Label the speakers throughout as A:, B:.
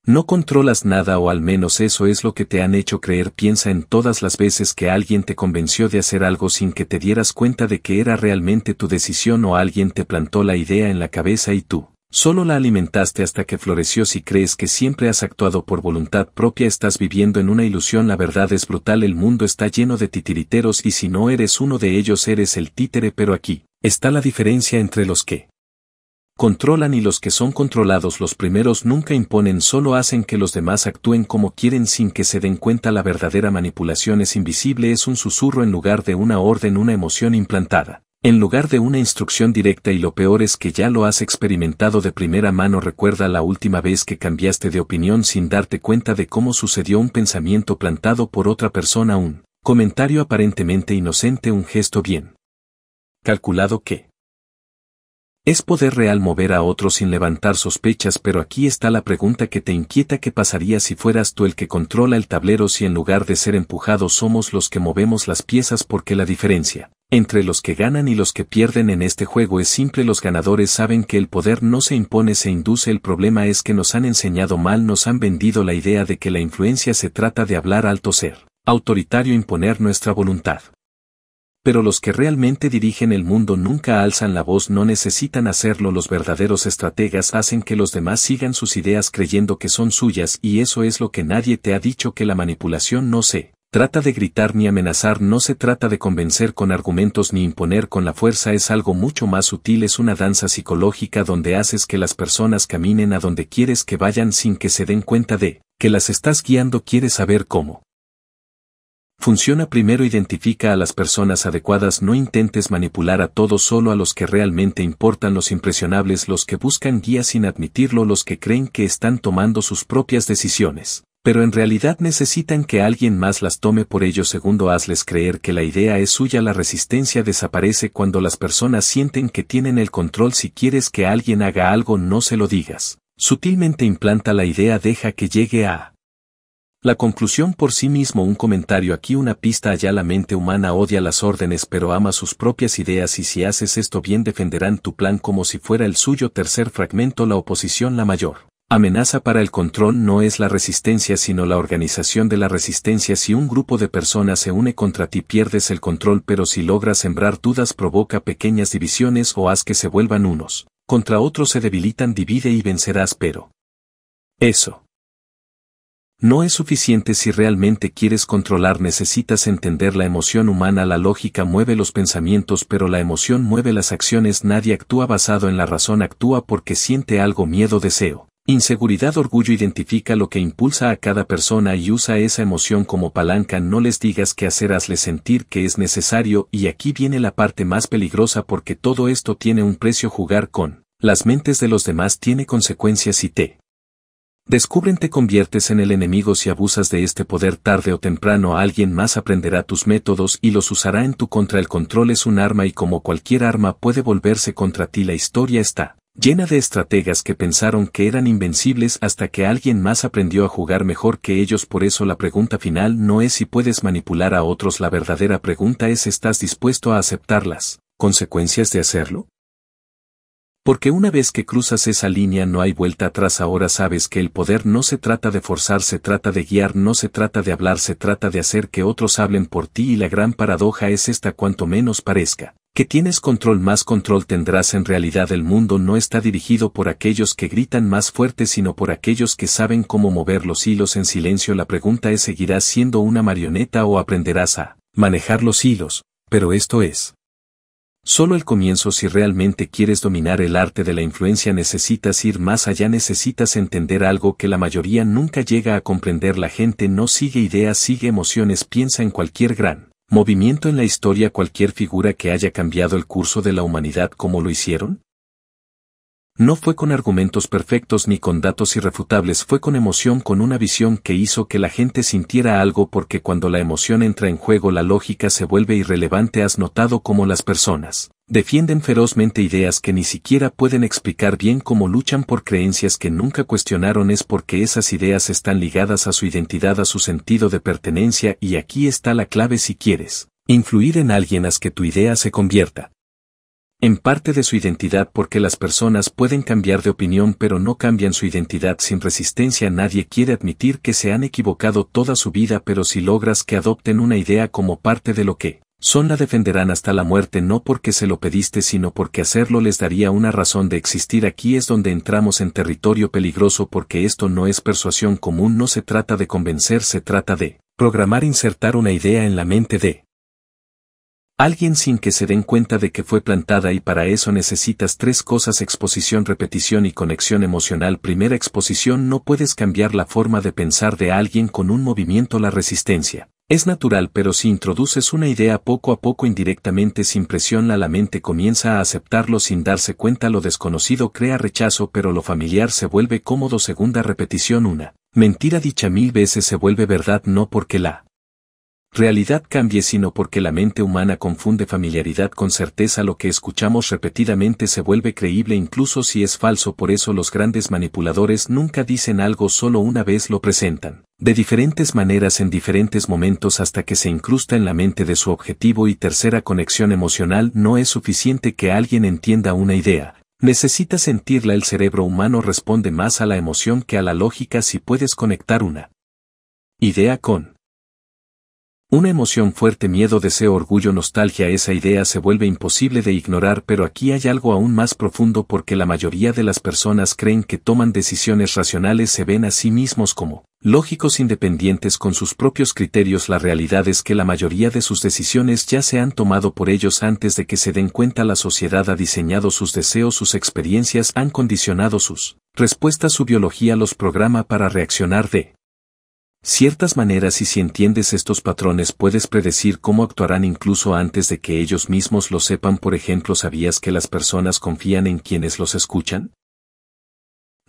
A: No controlas nada, o al menos eso es lo que te han hecho creer. Piensa en todas las veces que alguien te convenció de hacer algo sin que te dieras cuenta de que era realmente tu decisión, o alguien te plantó la idea en la cabeza y tú solo la alimentaste hasta que floreció. Si crees que siempre has actuado por voluntad propia, estás viviendo en una ilusión. La verdad es brutal, el mundo está lleno de titiriteros y si no eres uno de ellos eres el títere. Pero aquí está la diferencia entre los que controlan y los que son controlados. Los primeros nunca imponen, solo hacen que los demás actúen como quieren sin que se den cuenta. La verdadera manipulación es invisible, es un susurro en lugar de una orden, una emoción implantada en lugar de una instrucción directa, y lo peor es que ya lo has experimentado de primera mano. Recuerda la última vez que cambiaste de opinión sin darte cuenta de cómo sucedió. Un pensamiento plantado por otra persona, un comentario aparentemente inocente, un gesto bien calculado que es poder real, mover a otros sin levantar sospechas. Pero aquí está la pregunta que te inquieta: ¿qué pasaría si fueras tú el que controla el tablero? Si en lugar de ser empujados somos los que movemos las piezas, porque la diferencia entre los que ganan y los que pierden en este juego es simple. Los ganadores saben que el poder no se impone, se induce. El problema es que nos han enseñado mal, nos han vendido la idea de que la influencia se trata de hablar alto, ser autoritario, imponer nuestra voluntad. Pero los que realmente dirigen el mundo nunca alzan la voz, no necesitan hacerlo. Los verdaderos estrategas hacen que los demás sigan sus ideas creyendo que son suyas, y eso es lo que nadie te ha dicho: que la manipulación no se trata de gritar ni amenazar, no se trata de convencer con argumentos ni imponer con la fuerza, es algo mucho más sutil, es una danza psicológica donde haces que las personas caminen a donde quieres que vayan sin que se den cuenta de que las estás guiando. ¿Quieres saber cómo funciona? Primero identifica a las personas adecuadas, no intentes manipular a todos, solo a los que realmente importan, los impresionables, los que buscan guía sin admitirlo, los que creen que están tomando sus propias decisiones, pero en realidad necesitan que alguien más las tome por ellos. Segundo, hazles creer que la idea es suya. La resistencia desaparece cuando las personas sienten que tienen el control. Si quieres que alguien haga algo, no se lo digas. Sutilmente implanta la idea, deja que llegue a la conclusión por sí mismo. Un comentario aquí, una pista allá. La mente humana odia las órdenes pero ama sus propias ideas, y si haces esto bien defenderán tu plan como si fuera el suyo. Tercer fragmento, la oposición. La mayor amenaza para el control no es la resistencia sino la organización de la resistencia. Si un grupo de personas se une contra ti pierdes el control, pero si logras sembrar dudas, provoca pequeñas divisiones o haz que se vuelvan unos contra otros, se debilitan. Divide y vencerás, pero eso no es suficiente. Si realmente quieres controlar necesitas entender la emoción humana. La lógica mueve los pensamientos pero la emoción mueve las acciones. Nadie actúa basado en la razón, actúa porque siente algo: miedo, deseo, inseguridad, orgullo. Identifica lo que impulsa a cada persona y usa esa emoción como palanca. No les digas qué hacer, hazles sentir que es necesario. Y aquí viene la parte más peligrosa, porque todo esto tiene un precio. Jugar con las mentes de los demás tiene consecuencias. Si te descubren, te conviertes en el enemigo. Si abusas de este poder, tarde o temprano alguien más aprenderá tus métodos y los usará en tu contra. El control es un arma y como cualquier arma puede volverse contra ti. La historia está llena de estrategas que pensaron que eran invencibles hasta que alguien más aprendió a jugar mejor que ellos. Por eso la pregunta final no es si puedes manipular a otros, la verdadera pregunta es: ¿estás dispuesto a aceptar las consecuencias de hacerlo? Porque una vez que cruzas esa línea no hay vuelta atrás. Ahora sabes que el poder no se trata de forzar, se trata de guiar, no se trata de hablar, se trata de hacer que otros hablen por ti. Y la gran paradoja es esta: cuanto menos parezca que tienes control, más control tendrás. En realidad el mundo no está dirigido por aquellos que gritan más fuerte, sino por aquellos que saben cómo mover los hilos en silencio. La pregunta es: ¿seguirás siendo una marioneta o aprenderás a manejar los hilos? Pero esto es solo el comienzo. Si realmente quieres dominar el arte de la influencia necesitas ir más allá, necesitas entender algo que la mayoría nunca llega a comprender. La gente no sigue ideas, sigue emociones. Piensa en cualquier gran movimiento en la historia, cualquier figura que haya cambiado el curso de la humanidad. ¿Cómo lo hicieron? No fue con argumentos perfectos ni con datos irrefutables, fue con emoción, con una visión que hizo que la gente sintiera algo, porque cuando la emoción entra en juego la lógica se vuelve irrelevante. ¿Has notado cómo las personas defienden ferozmente ideas que ni siquiera pueden explicar bien? Cómo luchan por creencias que nunca cuestionaron? Es porque esas ideas están ligadas a su identidad, a su sentido de pertenencia. Y aquí está la clave: si quieres influir en alguien, haz que tu idea se convierta en parte de su identidad, porque las personas pueden cambiar de opinión pero no cambian su identidad sin resistencia. Nadie quiere admitir que se han equivocado toda su vida, pero si logras que adopten una idea como parte de lo que son, la defenderán hasta la muerte, no porque se lo pediste sino porque hacerlo les daría una razón de existir. Aquí es donde entramos en territorio peligroso, porque esto no es persuasión común, no se trata de convencer, se trata de programar, insertar una idea en la mente de alguien sin que se den cuenta de que fue plantada, y para eso necesitas 3 cosas: exposición, repetición y conexión emocional. Primera exposición: no puedes cambiar la forma de pensar de alguien con un movimiento. La resistencia es natural, pero si introduces una idea poco a poco, indirectamente, sin presión, la mente comienza a aceptarlo sin darse cuenta. Lo desconocido crea rechazo, pero lo familiar se vuelve cómodo. Segunda repetición: una mentira dicha 1000 veces se vuelve verdad, no porque la realidad cambie, sino porque la mente humana confunde familiaridad con certeza. Lo que escuchamos repetidamente se vuelve creíble incluso si es falso. Por eso los grandes manipuladores nunca dicen algo solo una vez, lo presentan de diferentes maneras en diferentes momentos hasta que se incrusta en la mente de su objetivo. Y tercera, conexión emocional: no es suficiente que alguien entienda una idea, necesita sentirla. El cerebro humano responde más a la emoción que a la lógica. Si puedes conectar una idea con una emoción fuerte, miedo, deseo, orgullo, nostalgia, esa idea se vuelve imposible de ignorar. Pero aquí hay algo aún más profundo, porque la mayoría de las personas creen que toman decisiones racionales, se ven a sí mismos como lógicos, independientes con sus propios criterios. La realidad es que la mayoría de sus decisiones ya se han tomado por ellos antes de que se den cuenta. La sociedad ha diseñado sus deseos, sus experiencias han condicionado sus respuestas, su biología los programa para reaccionar de ciertas maneras, y si entiendes estos patrones puedes predecir cómo actuarán incluso antes de que ellos mismos lo sepan. Por ejemplo, ¿sabías que las personas confían en quienes los escuchan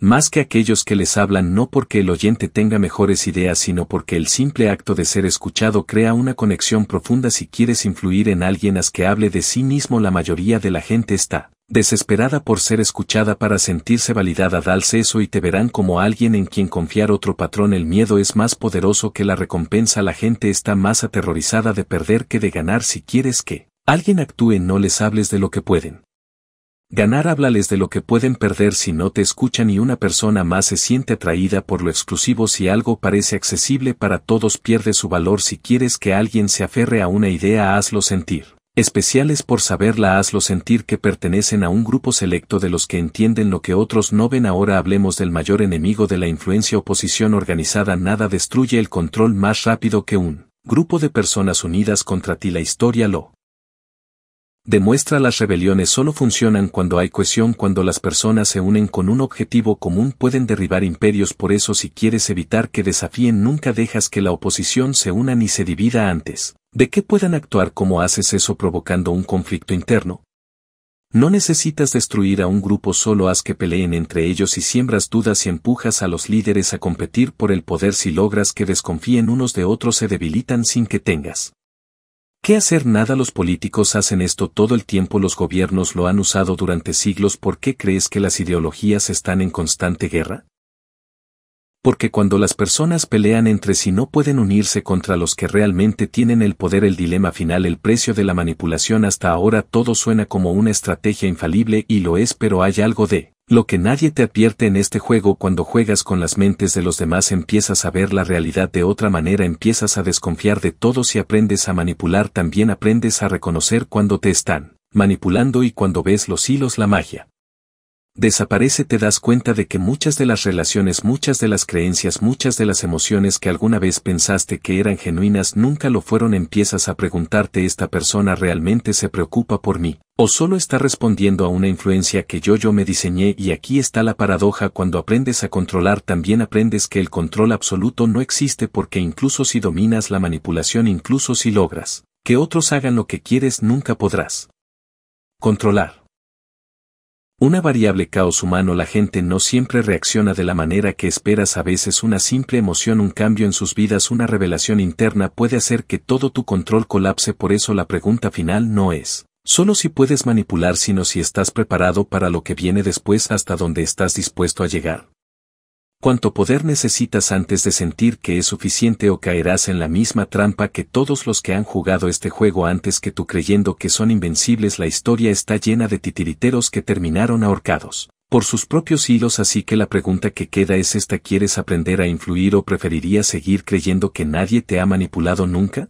A: más que aquellos que les hablan? No porque el oyente tenga mejores ideas, sino porque el simple acto de ser escuchado crea una conexión profunda. Si quieres influir en alguien, haz que hable de sí mismo. La mayoría de la gente está desesperada por ser escuchada, para sentirse validada. Dales eso y te verán como alguien en quien confiar. Otro patrón: el miedo es más poderoso que la recompensa. La gente está más aterrorizada de perder que de ganar. Si quieres que alguien actúe, no les hables de lo que pueden ganar, háblales de lo que pueden perder. Si no te escuchan y una persona más se siente atraída por lo exclusivo, si algo parece accesible para todos, pierde su valor. Si quieres que alguien se aferre a una idea, hazlo sentir especiales por saberla, hazlo sentir que pertenecen a un grupo selecto de los que entienden lo que otros no ven. Ahora hablemos del mayor enemigo de la influencia: oposición organizada. Nada destruye el control más rápido que un grupo de personas unidas contra ti. La historia lo demuestra. Las rebeliones solo funcionan cuando hay cohesión, cuando las personas se unen con un objetivo común, pueden derribar imperios. Por eso, si quieres evitar que desafíen, nunca dejas que la oposición se una ni se divida antes de que puedan actuar. ¿Cómo haces eso? Provocando un conflicto interno. No necesitas destruir a un grupo, solo haz que peleen entre ellos y siembras dudas y empujas a los líderes a competir por el poder. Si logras que desconfíen unos de otros, se debilitan sin que tengas ¿qué hacer? Nada. Los políticos hacen esto todo el tiempo, los gobiernos lo han usado durante siglos. ¿Por qué crees que las ideologías están en constante guerra? Porque cuando las personas pelean entre sí no pueden unirse contra los que realmente tienen el poder. El dilema final: el precio de la manipulación. Hasta ahora todo suena como una estrategia infalible, y lo es, pero hay algo de lo que nadie te advierte en este juego. Cuando juegas con las mentes de los demás, empiezas a ver la realidad de otra manera, empiezas a desconfiar de todos y aprendes a manipular. También aprendes a reconocer cuando te están manipulando, y cuando ves los hilos, la magia desaparece. Te das cuenta de que muchas de las relaciones, muchas de las creencias, muchas de las emociones que alguna vez pensaste que eran genuinas nunca lo fueron. Empiezas a preguntarte: ¿esta persona realmente se preocupa por mí? ¿O solo está respondiendo a una influencia que yo me diseñé? Y aquí está la paradoja: cuando aprendes a controlar, también aprendes que el control absoluto no existe, porque incluso si dominas la manipulación, incluso si logras que otros hagan lo que quieres, nunca podrás controlar una variable: caos humano. La gente no siempre reacciona de la manera que esperas. A veces una simple emoción, un cambio en sus vidas, una revelación interna puede hacer que todo tu control colapse. Por eso la pregunta final no es solo si puedes manipular, sino si estás preparado para lo que viene después, hasta dónde estás dispuesto a llegar. ¿Cuánto poder necesitas antes de sentir que es suficiente o caerás en la misma trampa que todos los que han jugado este juego antes que tú creyendo que son invencibles? La historia está llena de titiriteros que terminaron ahorcados por sus propios hilos, así que la pregunta que queda es esta: ¿quieres aprender a influir o preferirías seguir creyendo que nadie te ha manipulado nunca?